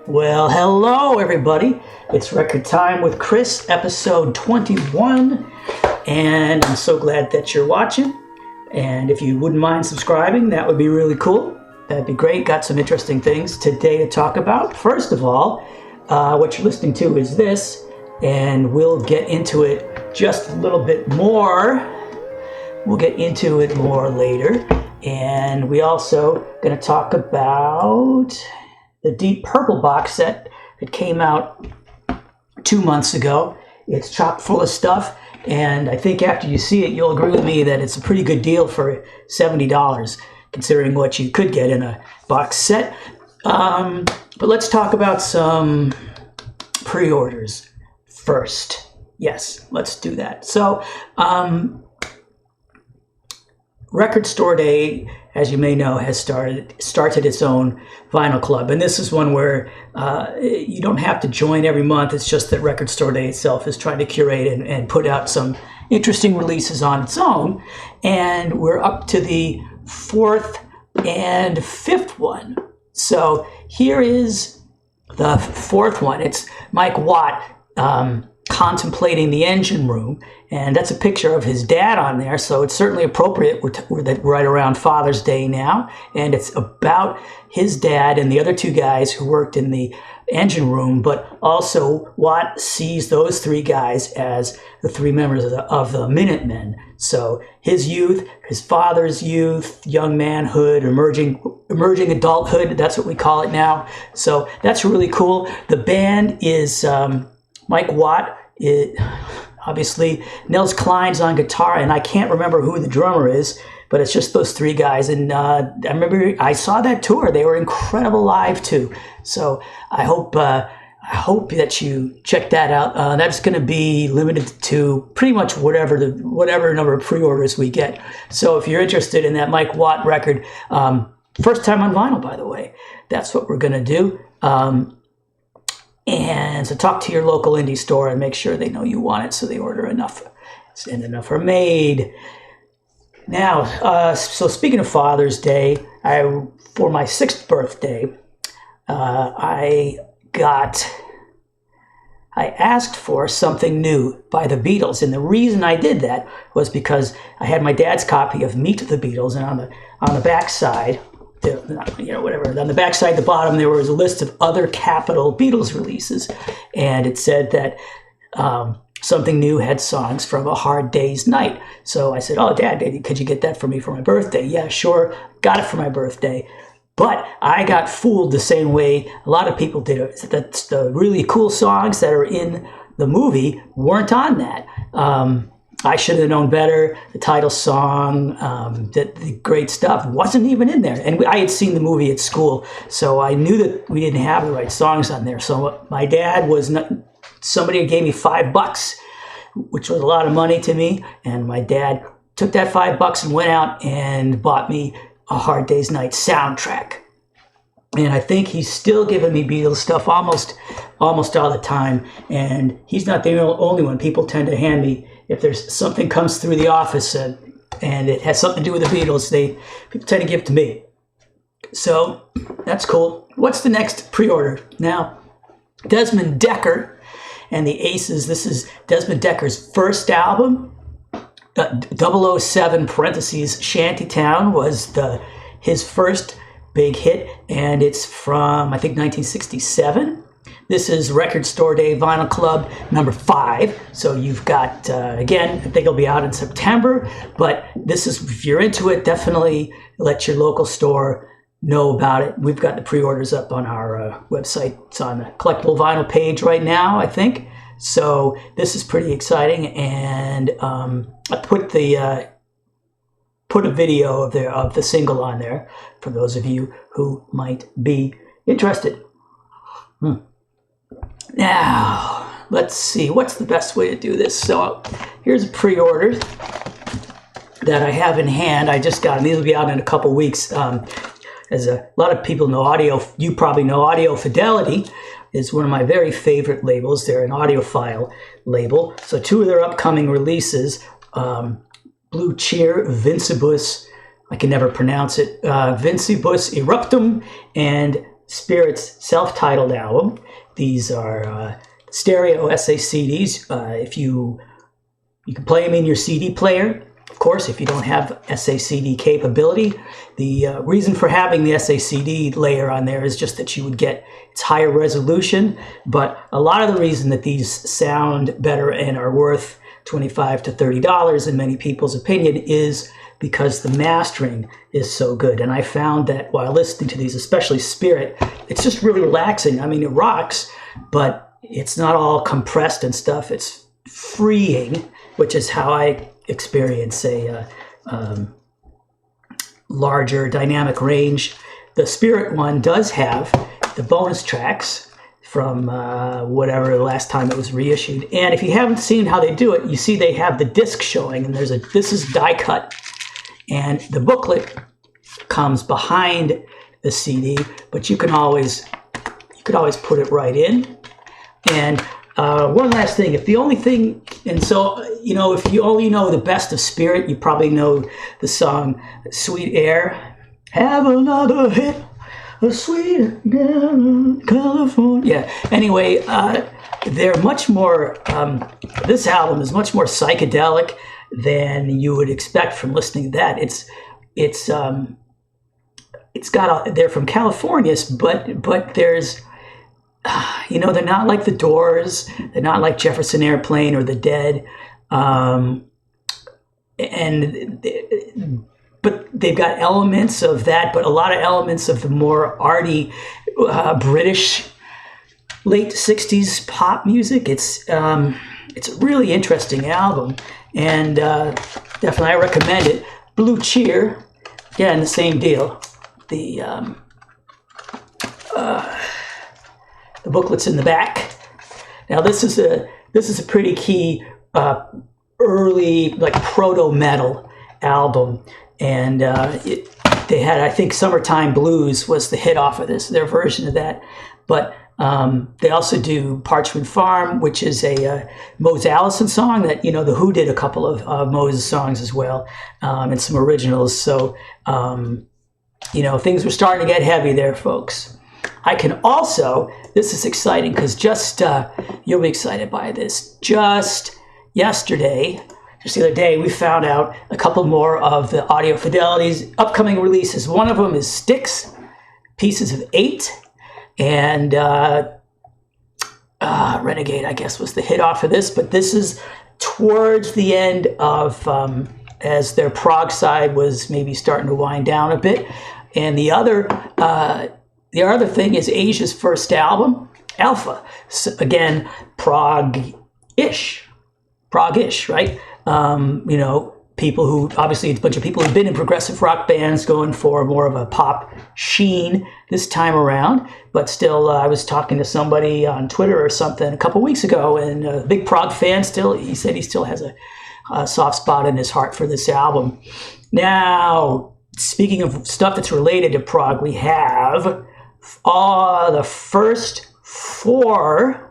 Well, hello everybody. It's Record Time with Chris, episode 21, and I'm so glad that you're watching. And if you wouldn't mind subscribing, that would be really cool. That'd be great. Got some interesting things today to talk about. First of all, what you're listening to is this, and we'll get into it just a little bit more. We'll get into it more later. And we also going to talk about the Deep Purple box set that came out 2 months ago. It's chock full of stuff, and I think after you see it, you'll agree with me that it's a pretty good deal for $70, considering what you could get in a box set. But let's talk about some pre-orders first. Yes, let's do that. So, Record Store Day, as you may know, has started its own vinyl club. And this is one where you don't have to join every month. It's just that Record Store Day itself is trying to curate and put out some interesting releases on its own. And we're up to the 4th and 5th one. So here is the 4th one. It's Mike Watt, Contemplating the Engine Room, and that's a picture of his dad on there, so it's certainly appropriate. We're right around Father's Day now, and it's about his dad and the other two guys who worked in the engine room, but also Watt sees those three guys as the three members of the Minutemen. So his youth, his father's youth, young manhood, emerging adulthood, that's what we call it now. So that's really cool. The band is Mike Watt. Obviously, Nels Klein's on guitar, and I can't remember who the drummer is, but it's just those three guys. And I remember I saw that tour; they were incredible live too. So I hope that you check that out. That's going to be limited to pretty much whatever number of pre-orders we get. So if you're interested in that Mike Watt record, first time on vinyl, by the way, that's what we're going to do. And so talk to your local indie store and make sure they know you want it so they order enough, and enough are made. Now, so speaking of Father's Day, for my 6th birthday, I asked for something new by the Beatles, and the reason I did that was because I had my dad's copy of Meet the Beatles, and on the back side, on the backside, the bottom, there was a list of other Capitol Beatles releases, and it said that something new had songs from A Hard Day's Night. So I said, "Oh, Dad, could you get that for me for my birthday?" "Yeah, sure." Got it for my birthday. But I got fooled the same way a lot of people did. That the really cool songs that are in the movie weren't on that. I should have known better. The title song, the great stuff, wasn't even in there. And I had seen the movie at school, so I knew that we didn't have the right songs on there. So my dad somebody gave me $5, which was a lot of money to me. And my dad took that $5 and went out and bought me A Hard Day's Night soundtrack. And I think he's still giving me Beatles stuff almost all the time. And he's not the only one. People tend to hand me, if there's something comes through the office and it has something to do with the Beatles, people tend to give it to me. So that's cool. What's the next pre-order? Now, Desmond Dekker and the Aces. This is Desmond Dekker's first album. 007 parentheses Shantytown was his first big hit, and it's from, I think, 1967. This is Record Store Day Vinyl Club number 5. So you've got, again, I think it'll be out in September, but this is, if you're into it, definitely let your local store know about it. We've got the pre-orders up on our website. It's on the collectible vinyl page right now, I think. So this is pretty exciting, and I put a video of the single on there for those of you who might be interested. Now, let's see, what's the best way to do this? So here's a pre-order that I have in hand. I just got them. These will be out in a couple weeks. As a lot of people know, you probably know Audio Fidelity is one of my very favorite labels. They're an audiophile label. So 2 of their upcoming releases, Blue Cheer, Vincebus, I can never pronounce it, Vincebus Ereruptum, and Spirit's self-titled album. These are stereo SACDs. If you can play them in your CD player. Of course, if you don't have SACD capability, the reason for having the SACD layer on there is just that you would get its higher resolution. But a lot of the reason that these sound better and are worth $25 to $30 in many people's opinion is because the mastering is so good. And I found that while listening to these, especially Spirit, it's just really relaxing. I mean, it rocks, but it's not all compressed and stuff. It's freeing, which is how I experience a larger dynamic range. The Spirit one does have the bonus tracks from whatever the last time it was reissued. And if you haven't seen how they do it, you see they have the disc showing, and this is die cut, and the booklet comes behind the CD, but you could always put it right in. And one last thing, if you only know the best of Spirit, you probably know the song Sweet Air. Have another hit, a sweet California. Yeah, anyway, they're much more, this album is much more psychedelic than you would expect from listening to that. They're from California, but there's, they're not like the Doors, they're not like Jefferson Airplane or the Dead, but they've got elements of that, but a lot of elements of the more arty British late 60s pop music. It's a really interesting album, and definitely I recommend it. Blue Cheer, again, the same deal. The booklet's in the back. Now this is a pretty key early, like, proto-metal album, and they had, I think, Summertime Blues was the hit off of this, their version of that. But they also do Parchment Farm, which is a Mose Allison song that, The Who did a couple of Moses songs as well, and some originals. So, things were starting to get heavy there, folks. I can also, this is exciting because you'll be excited by this. Just the other day, we found out a couple more of the Audio Fidelity's upcoming releases. One of them is Styx, Pieces of 8, and Renegade, I guess, was the hit off of this. But this is towards the end of, as their prog side was maybe starting to wind down a bit. And the other thing is Asia's first album, Alpha. So again, prog-ish, right? People who, obviously, a bunch of people who've been in progressive rock bands going for more of a pop sheen this time around. But still, I was talking to somebody on Twitter or something a couple weeks ago, and a big prog fan still, he said he still has a soft spot in his heart for this album. Now, speaking of stuff that's related to prog, we have the first four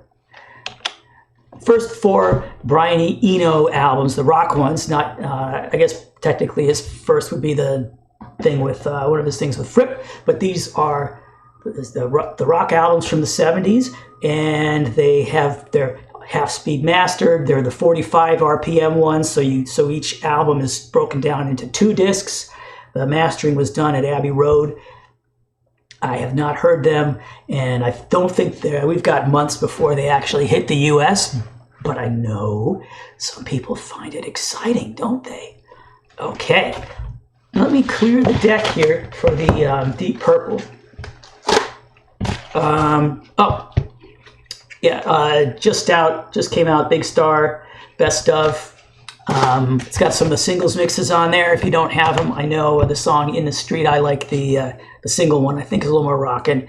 Brian Eno albums, the rock ones. Not, I guess technically his first would be the thing with one of his things with Fripp, but these are the rock albums from the 70s, and they're half-speed mastered. They're the 45 RPM ones, so each album is broken down into 2 discs. The mastering was done at Abbey Road. I have not heard them, and I don't think we've got months before they actually hit the U.S., but I know some people find it exciting, don't they? Okay, let me clear the deck here for the Deep Purple. Just came out, Big Star, Best Of. It's got some of the singles mixes on there. If you don't have them, I know the song In the Street, I like the single one. I think is a little more rockin'.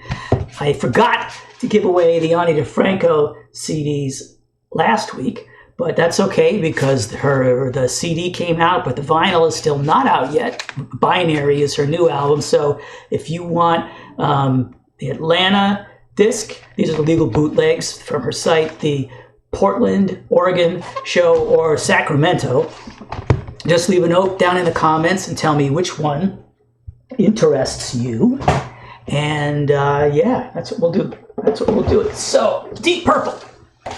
I forgot to give away the Ani DeFranco CDs last week, but that's okay because the CD came out, but the vinyl is still not out yet. Binary is her new album. So if you want the Atlanta disc, these are the legal bootlegs from her site, the Portland, Oregon show, or Sacramento, just leave a note down in the comments and tell me which one interests you. And yeah, that's what we'll do. That's what we'll do. So Deep Purple.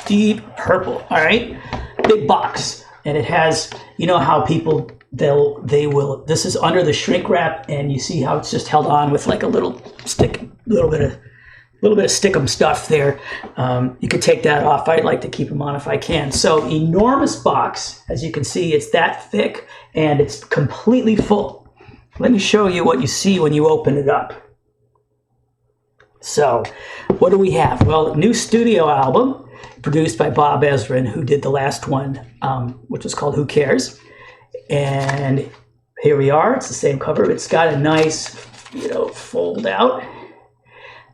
Deep Purple. All right. Big box. And it has, you know how people, they will, this is under the shrink wrap, and you see how it's just held on with like a little stick, little bit of stickum stuff there. You could take that off. I'd like to keep them on if I can. So enormous box. As you can see, it's that thick and it's completely full. Let me show you what you see when you open it up. So what do we have? Well, new studio album produced by Bob Ezrin, who did the last one, which was called Who Cares? And here we are. It's the same cover. It's got a nice, you know, fold out.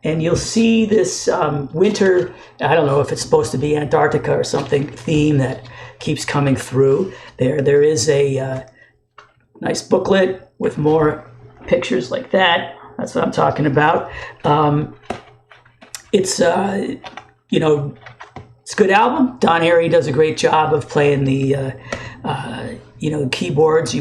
And you'll see this winter, I don't know if it's supposed to be Antarctica or something, theme that keeps coming through. There is a nice booklet with more pictures like that. That's what I'm talking about. It's, you know, it's a good album. Don Airey does a great job of playing the, you know, keyboards.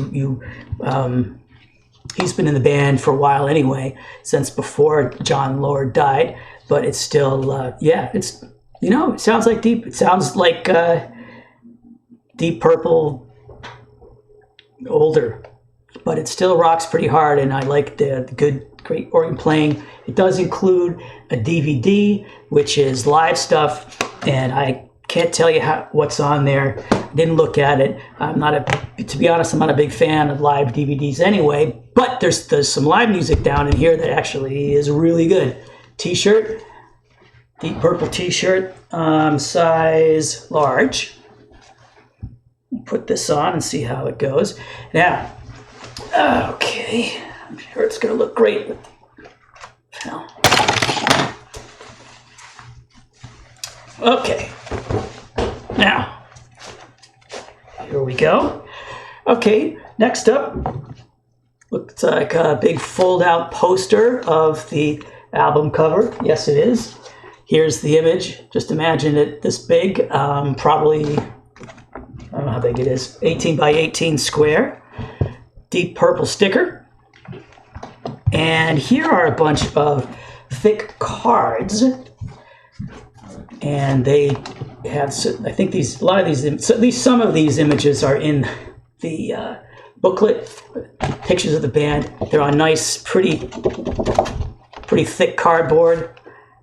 He's been in the band for a while anyway, since before John Lord died. But it's still, yeah, it's, you know, it sounds like Deep. It sounds like Deep Purple, older, but it still rocks pretty hard. And I like the great organ playing. It does include a DVD, which is live stuff, and I can't tell you what's on there. I didn't look at it. To be honest, I'm not a big fan of live DVDs anyway, but there's some live music down in here that actually is really good. T-shirt, Deep Purple T-shirt, size large. Put this on and see how it goes. Now, okay, I'm sure it's gonna look great. Okay, now, here we go. Okay, next up, looks like a big fold-out poster of the album cover. Yes, it is. Here's the image. Just imagine it this big, probably, I don't know how big it is, 18 by 18 square. Deep Purple sticker. And here are a bunch of thick cards. And they have, I think a lot of these, at least some of these images are in the booklet, pictures of the band. They're on nice, pretty thick cardboard,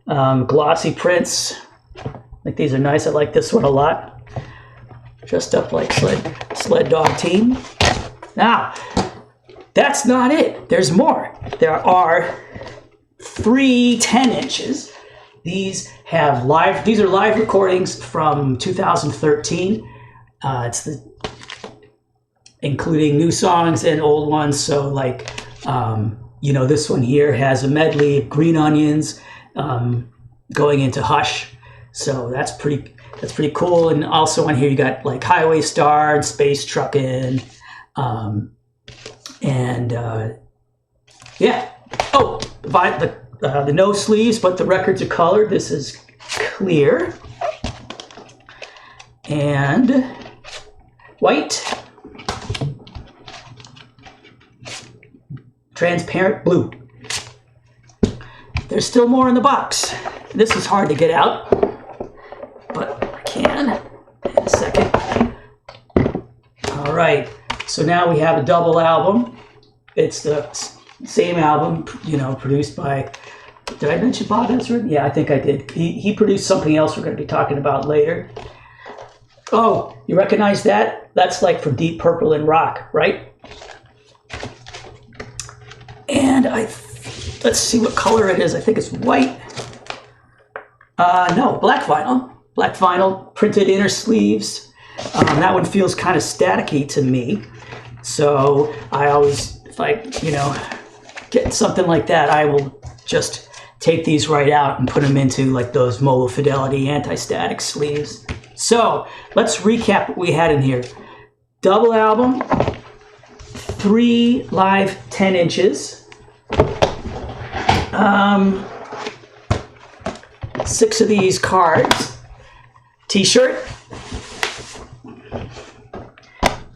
glossy prints. Like these are nice. I like this one a lot. Dressed up like sled dog team. Now, that's not it. There's more. There are 3 10-inches. These are live recordings from 2013. Including new songs and old ones. So like, you know, this one here has a medley of Green Onions going into Hush. So that's pretty cool. And also on here you got like Highway Star and Space Truckin'. Yeah. Oh, the no sleeves, but the records are colored. This is clear and white, transparent blue. There's still more in the box. This is hard to get out, but I can in a second. All right, so now we have a double album. It's the same album, you know, produced by, did I mention Bob Ezrin? Yeah, I think I did. He produced something else we're going to be talking about later. Oh, you recognize that? That's like from Deep Purple and rock, right? And let's see what color it is. I think it's white. No, black vinyl. Black vinyl, printed inner sleeves. That one feels kind of staticky to me. So I always, if I, you know, get something like that, I will just take these right out and put them into like those Mobile Fidelity anti-static sleeves. So let's recap what we had in here. Double album, 3 live 10 inches. 6 of these cards, t-shirt,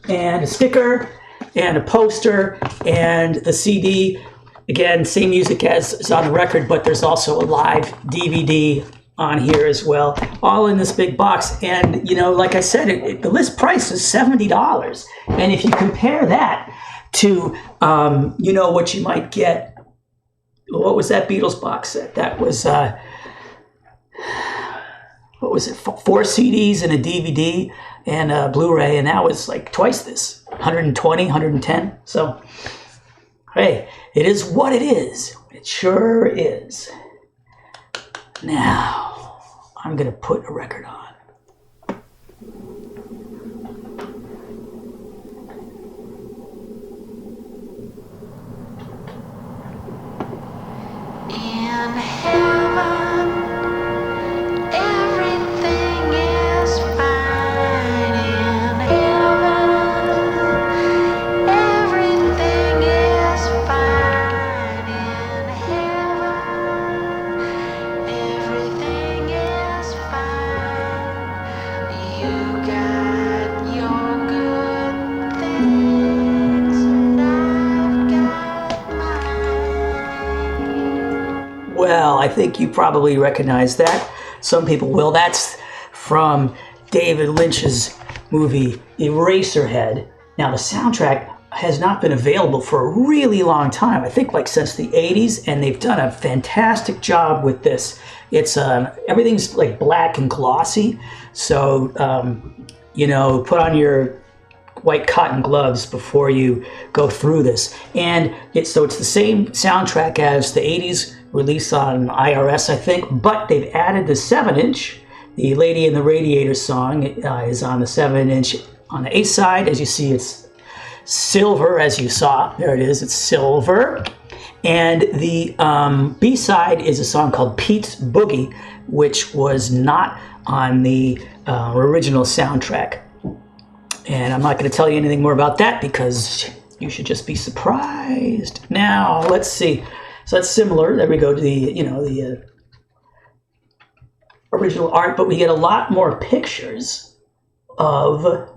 and a sticker, and a poster, and the CD again, same music as is on the record, but there's also a live DVD on here as well, all in this big box. And, you know, like I said, the list price is $70. And if you compare that to, you know, what you might get, what was that Beatles box set? That was, what was it, 4 CDs and a DVD and a Blu-ray, and that was like twice this, 120, 110. So, hey, it is what it is. It sure is. Now, I'm going to put a record on. In heaven, everything is fine. In heaven, everything is fine. In heaven, everything is fine. You got your good things, and I've got mine. Well, I think you probably recognize that. Some people will. That's from David Lynch's movie Eraserhead. Now, the soundtrack has not been available for a really long time. I think like since the 80s, and they've done a fantastic job with this. It's everything's like black and glossy. So, you know, put on your white cotton gloves before you go through this. And it's the same soundtrack as the 80s release on IRS, I think, but they've added the 7-inch. The Lady in the Radiator song is on the 7-inch on the A side. As you see, it's silver, as you saw. There it is, it's silver. And the B side is a song called Pete's Boogie, which was not on the original soundtrack. And I'm not going to tell you anything more about that because you should just be surprised. Now, let's see. So that's similar. There we go to the, you know, the original art, but we get a lot more pictures of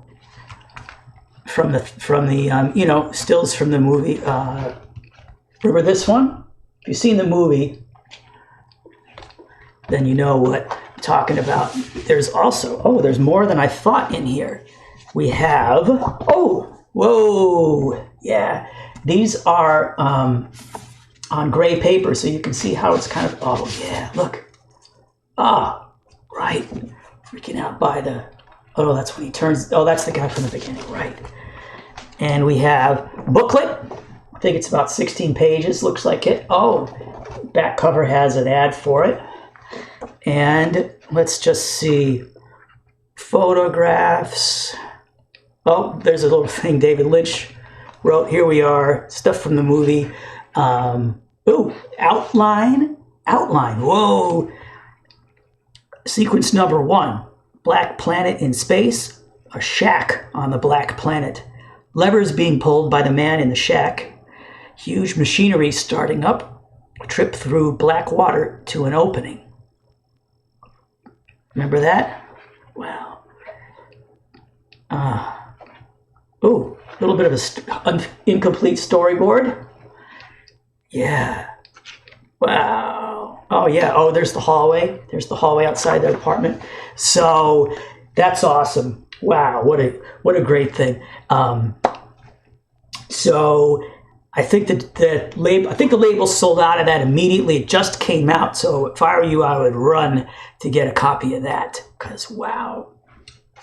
from the you know, stills from the movie. Remember this one? If you've seen the movie, then you know what I'm talking about. There's also, there's more than I thought in here. We have, whoa, yeah. These are on gray paper, so you can see how it's kind of, yeah, look. Right. Freaking out by the, that's when he turns, that's the guy from the beginning, right. And we have booklet. I think it's about 16 pages, looks like it. Back cover has an ad for it. And let's just see, photographs. There's a little thing David Lynch wrote. Here we are, stuff from the movie. Outline. Whoa. Sequence number 1. Black planet in space. A shack on the black planet. Levers being pulled by the man in the shack. Huge machinery starting up. A trip through black water to an opening. Remember that? Wow. A little bit of an incomplete storyboard. Yeah. Wow. Yeah. There's the hallway. There's the hallway outside the apartment. So that's awesome. Wow. What a great thing. So I think the label sold out of that immediately. It just came out. So if I were you, I would run to get a copy of that. Because wow.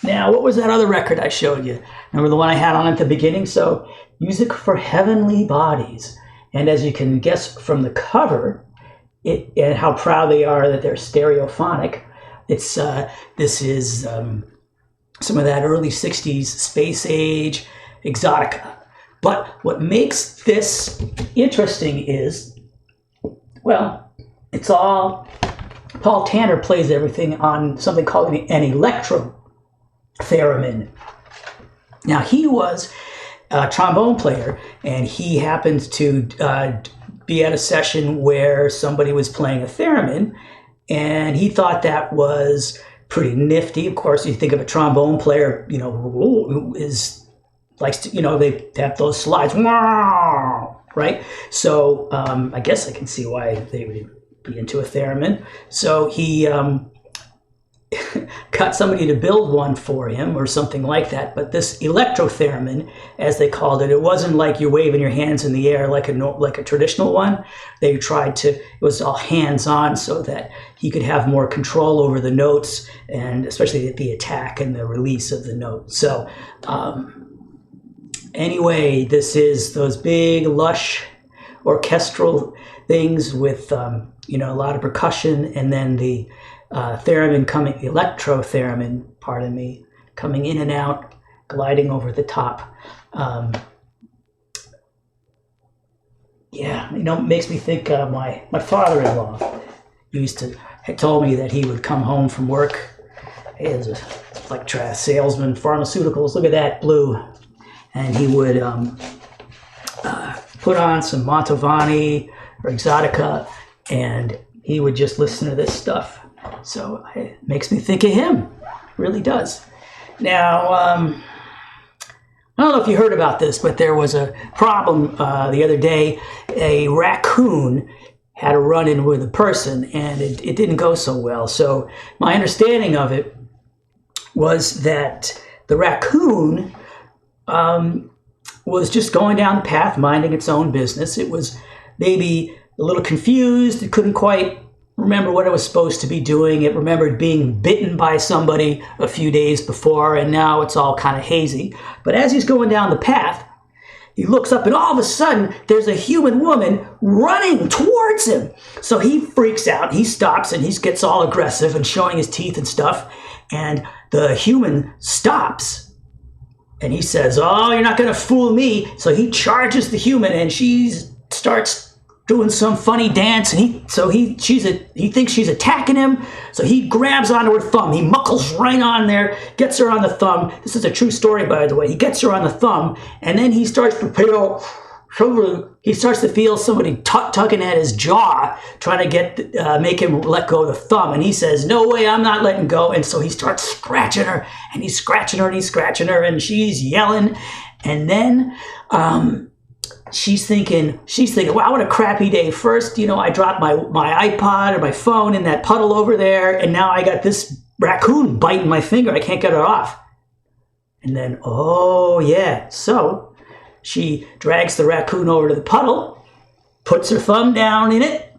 Now, what was that other record I showed you? Remember the one I had on at the beginning? So, Music for Heavenly Bodies. And as you can guess from the cover, and how proud they are that they're stereophonic, this is some of that early 60s space age exotica. But what makes this interesting is, it's all, Paul Tanner plays everything on something called an electro-theremin. Now, he was a trombone player, and he happened to be at a session where somebody was playing a theremin, and he thought that was pretty nifty. Of course, you think of a trombone player, who likes to, they have those slides, right? right? So I guess I can see why they would be into a theremin. So he got somebody to build one for him or something like that. But this electro-theremin, as they called it, it wasn't like you're waving your hands in the air like a traditional one. They tried to, it was all hands-on so that he could have more control over the notes and especially the attack and the release of the note. So anyway, this is those big, lush orchestral things with a lot of percussion, and then the theremin coming, electro-theremin, pardon me, coming in and out, gliding over the top. It makes me think of my father-in-law. Had told me that he would come home from work. He was a salesman, pharmaceuticals. Look at that blue, and he would put on some Mantovani or Exotica, and he would just listen to this stuff. So it makes me think of him. It really does. Now, I don't know if you heard about this, but there was a problem the other day. A raccoon had a run-in with a person, and it didn't go so well. So my understanding of it was that the raccoon was just going down the path, minding its own business. It was maybe a little confused. It couldn't quite remember what it was supposed to be doing. It remembered being bitten by somebody a few days before, and now it's all kind of hazy. But as he's going down the path, he looks up, and all of a sudden, there's a human woman running towards him. So he freaks out. He stops, and he gets all aggressive and showing his teeth and stuff. And the human stops, and he says, "Oh, you're not going to fool me." So he charges the human, and she starts doing some funny dance, and he thinks she's attacking him, so he grabs onto her thumb. He muckles right on there, gets her on the thumb. This is a true story, by the way. He gets her on the thumb, and then he starts to feel somebody tugging at his jaw, trying to make him let go of the thumb. And he says, "No way, I'm not letting go." And so he starts scratching her, and he's scratching her, and he's scratching her, and she's yelling. And then she's thinking, wow, what a crappy day. First, I dropped my iPod or my phone in that puddle over there, and now I got this raccoon biting my finger. I can't get it off. And then, oh yeah. So she drags the raccoon over to the puddle, puts her thumb down in it,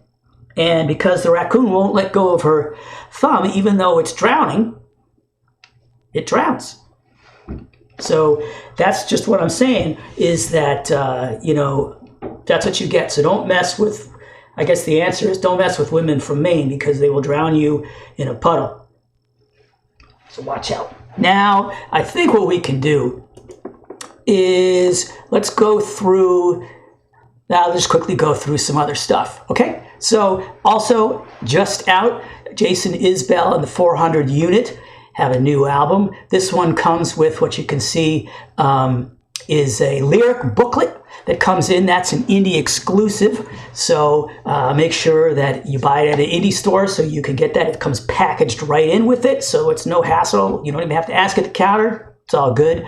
and because the raccoon won't let go of her thumb, even though it's drowning, it drowns. So that's just what I'm saying, is that, that's what you get. So don't mess with, I guess the answer is don't mess with women from Maine, because they will drown you in a puddle. So watch out. Now, I think what we can do is let's go through, I'll just quickly go through some other stuff, okay? So also just out, Jason Isbell and the 400 unit have a new album. This one comes with what you can see is a lyric booklet that comes in. That's an indie exclusive. So make sure that you buy it at an indie store so you can get that. It comes packaged right in with it, so it's no hassle. You don't even have to ask at the counter. It's all good.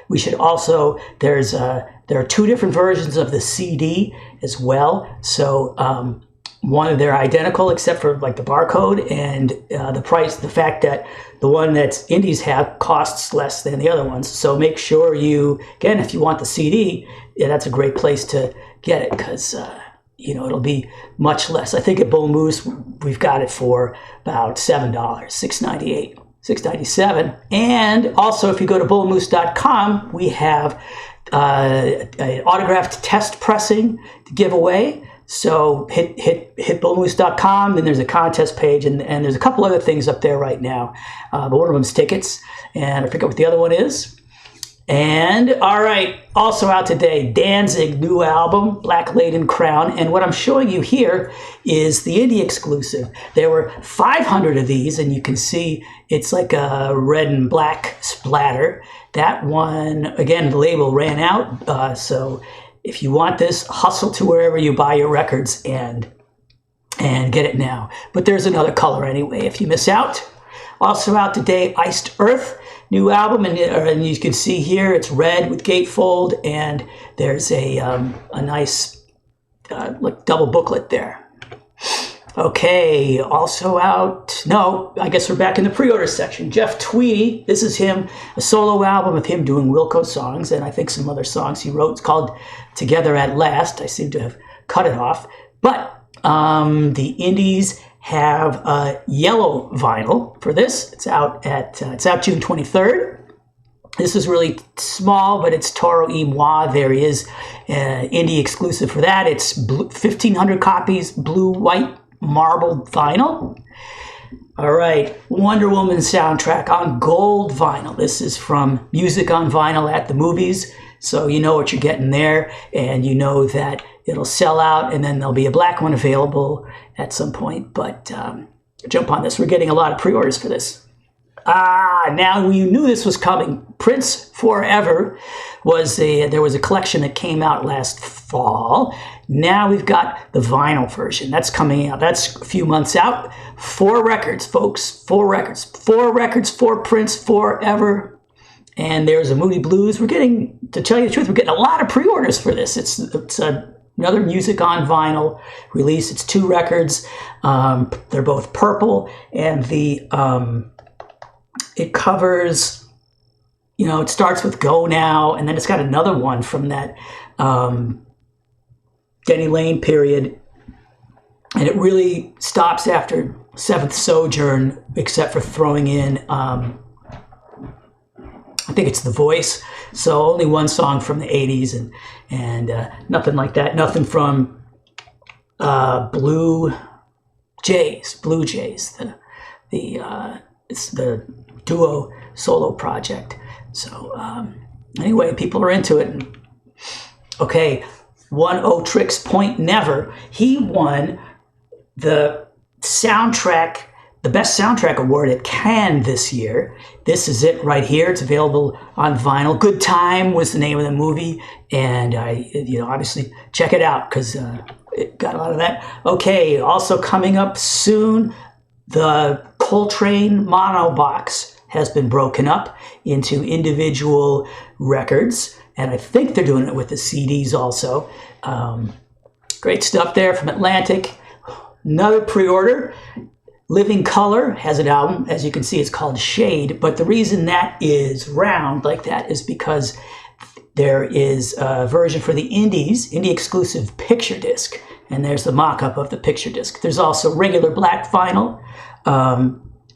We should also, there are two different versions of the CD as well. So they're identical except for like the barcode and the price, the fact that the one that's indies have costs less than the other ones. So make sure again, if you want the CD, that's a great place to get it, because it'll be much less. I think at Bull Moose, we've got it for about $7, $6.98, $6.97. And also, if you go to bullmoose.com, we have an autographed test pressing to give away. So hit bullmoose.com, then there's a contest page, and there's a couple other things up there right now. But one of them's tickets, and I forget what the other one is. And all right, also out today, Danzig, new album, Black Laden Crown. And what I'm showing you here is the indie exclusive. There were 500 of these, and you can see it's like a red and black splatter. That one, again, the label ran out, so if you want this, hustle to wherever you buy your records and get it now. But there's another color anyway if you miss out. Also out today, Iced Earth, new album, and you can see here it's red with gatefold, and there's a nice like double booklet there. Okay, also out, no, I guess we're back in the pre-order section. Jeff Tweedy, this is him, a solo album of him doing Wilco songs, and I think some other songs he wrote. It's called Together at Last. I seem to have cut it off. But the indies have a yellow vinyl for this. It's out June 23rd. This is really small, but it's Toro Y Moi. There is indie exclusive for that. It's 1,500 copies, blue-white marbled vinyl. All right, Wonder Woman soundtrack on gold vinyl. This is from Music on Vinyl at the Movies, so you know what you're getting there, and you know that it'll sell out, and then there'll be a black one available at some point, but jump on this. We're getting a lot of pre-orders for this. Now you knew this was coming. Prince Forever there was a collection that came out last fall. Now we've got the vinyl version. That's coming out. That's a few months out. 4 records, folks. 4 records. 4 records for Prince Forever. And there's a Moody Blues. To tell you the truth, we're getting a lot of pre-orders for this. It's another Music on Vinyl release. It's 2 records. They're both purple, and it covers, it starts with Go Now, and then it's got another one from that Denny Lane period, and it really stops after Seventh Sojourn, except for throwing in, I think it's The Voice, so only one song from the 80s, and nothing like that, nothing from Blue Jays, it's the duo solo project. So anyway, people are into it. Okay, Oneohtrix Point Never. He won the best soundtrack award at Cannes this year. This is it right here. It's available on vinyl. Good Time was the name of the movie, and obviously check it out because it got a lot of that. Okay, also coming up soon, the Coltrane mono box has been broken up into individual records, and I think they're doing it with the CDs also. Great stuff there from Atlantic. Another pre-order. Living Color has an album. As you can see, it's called Shade, but the reason that is round like that is because there is a version for the indie exclusive picture disc, and there's the mock-up of the picture disc. There's also regular black vinyl,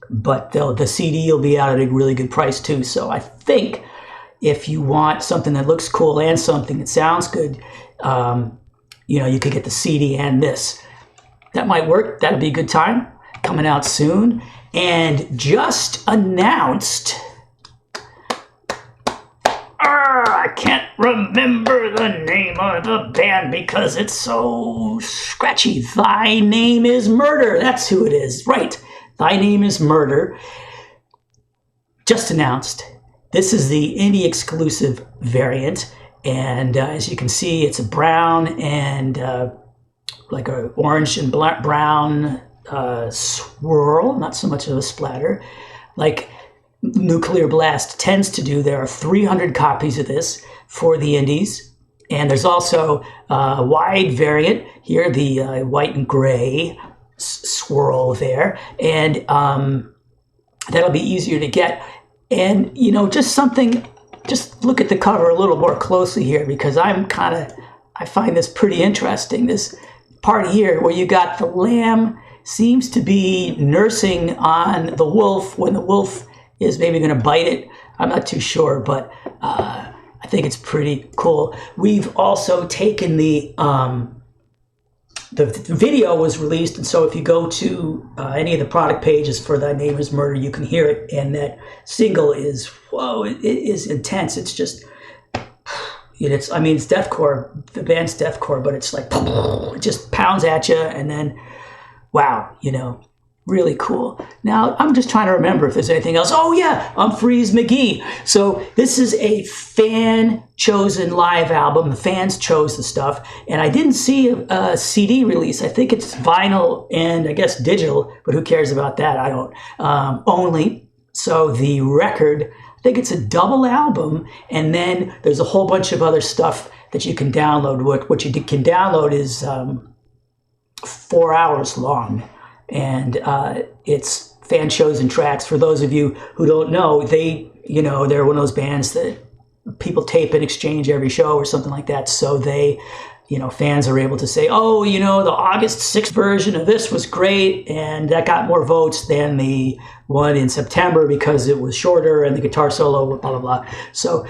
but the CD will be out at a really good price too. So I think if you want something that looks cool and something that sounds good, you could get the CD and this. That might work. That'll be a good time. Coming out soon. And just announced, I can't remember the name of the band because it's so scratchy. Thy Name is Murder. That's who it is. Right. Thy Name is Murder. Just announced. This is the indie exclusive variant. And as you can see, it's a brown and like an orange and brown swirl, not so much of a splatter, like Nuclear Blast tends to do. There are 300 copies of this for the indies, and there's also a wide variant here, the white and gray swirl there, and that'll be easier to get. And just look at the cover a little more closely here, because I find this pretty interesting. This part here where you got the lamb seems to be nursing on the wolf when the wolf is maybe going to bite it. I'm not too sure, but I think it's pretty cool. We've also taken the video was released, and so if you go to any of the product pages for Thy Name is Murder, you can hear it, and that single is, it is intense. It's just, it's deathcore, the band's deathcore, but it's like, it just pounds at you, and then, wow, really cool. Now, I'm just trying to remember if there's anything else. Oh yeah, Umphreys McGhee. So this is a fan-chosen live album. The fans chose the stuff, and I didn't see a CD release. I think it's vinyl and I guess digital, but who cares about that? I don't. Only. So the record, I think it's a double album, and then there's a whole bunch of other stuff that you can download. What you can download is 4 hours long, and it's fan chosen tracks. For those of you who don't know, they're one of those bands that people tape and exchange every show or something like that. So they, fans are able to say, oh, the August 6th version of this was great, and that got more votes than the one in September because it was shorter and the guitar solo, blah, blah, blah. So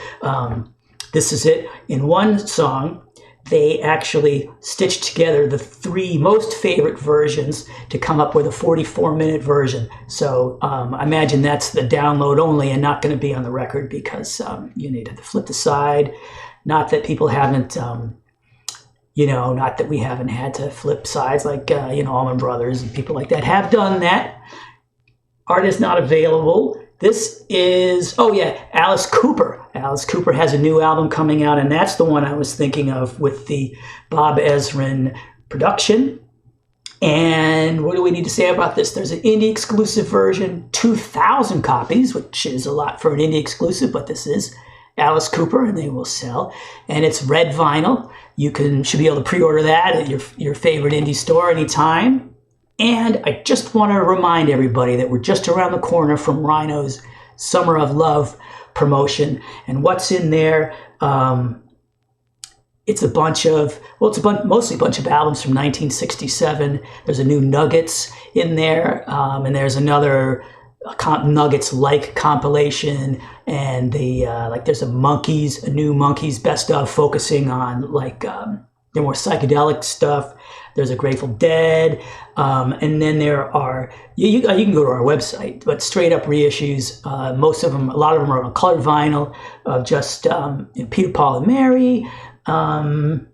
this is it. In one song, they actually stitched together the 3 most favorite versions to come up with a 44-minute version. So I imagine that's the download only and not going to be on the record because you need to flip the side. Not that people haven't, not that we haven't had to flip sides like, Allman Brothers and people like that have done that. Art is not available. This is, Alice Cooper. Alice Cooper has a new album coming out, and that's the one I was thinking of with the Bob Ezrin production. And what do we need to say about this? There's an indie exclusive version, 2,000 copies, which is a lot for an indie exclusive, but this is Alice Cooper, and they will sell. And it's red vinyl. You should be able to pre-order that at your favorite indie store anytime. And I just want to remind everybody that we're just around the corner from Rhino's Summer of Love promotion. And what's in there? It's mostly a bunch of albums from 1967. There's a new Nuggets in there, and there's another Nuggets-like compilation, and there's a new Monkees best of focusing on their more psychedelic stuff. There's a Grateful Dead, and then there are, you can go to our website, but straight up reissues. A lot of them are on colored vinyl of just Peter, Paul, and Mary. The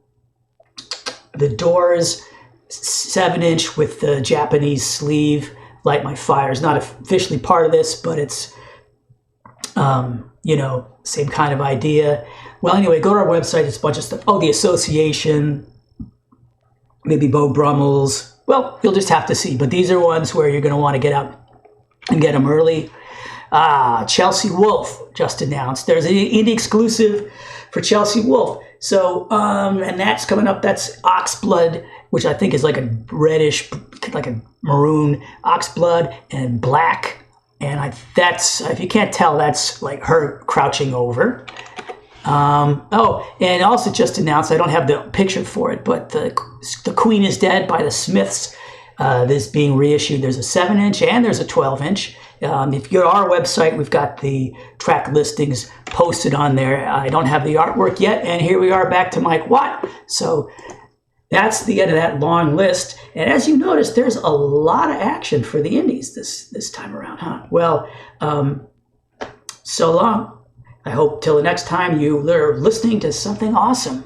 Doors 7-inch with the Japanese sleeve. Light My Fire is not officially part of this, but it's, same kind of idea. Well, anyway, go to our website. It's a bunch of stuff. Oh, The Association. Maybe Beau Brummels. Well, you'll just have to see. But these are ones where you're going to want to get out and get them early. Chelsea Wolfe just announced. There's an indie exclusive for Chelsea Wolfe. So, and that's coming up. That's Oxblood, which I think is like a reddish, like a maroon Oxblood and black. And if you can't tell, that's like her crouching over. And also just announced, I don't have the picture for it, but the Queen is Dead by the Smiths, this being reissued. There's a 7-inch and there's a 12-inch. If you go to our website, we've got the track listings posted on there. I don't have the artwork yet, and here we are back to Mike Watt. So that's the end of that long list. And as you notice, there's a lot of action for the indies this time around, huh? Well, so long. I hope till the next time you are listening to something awesome.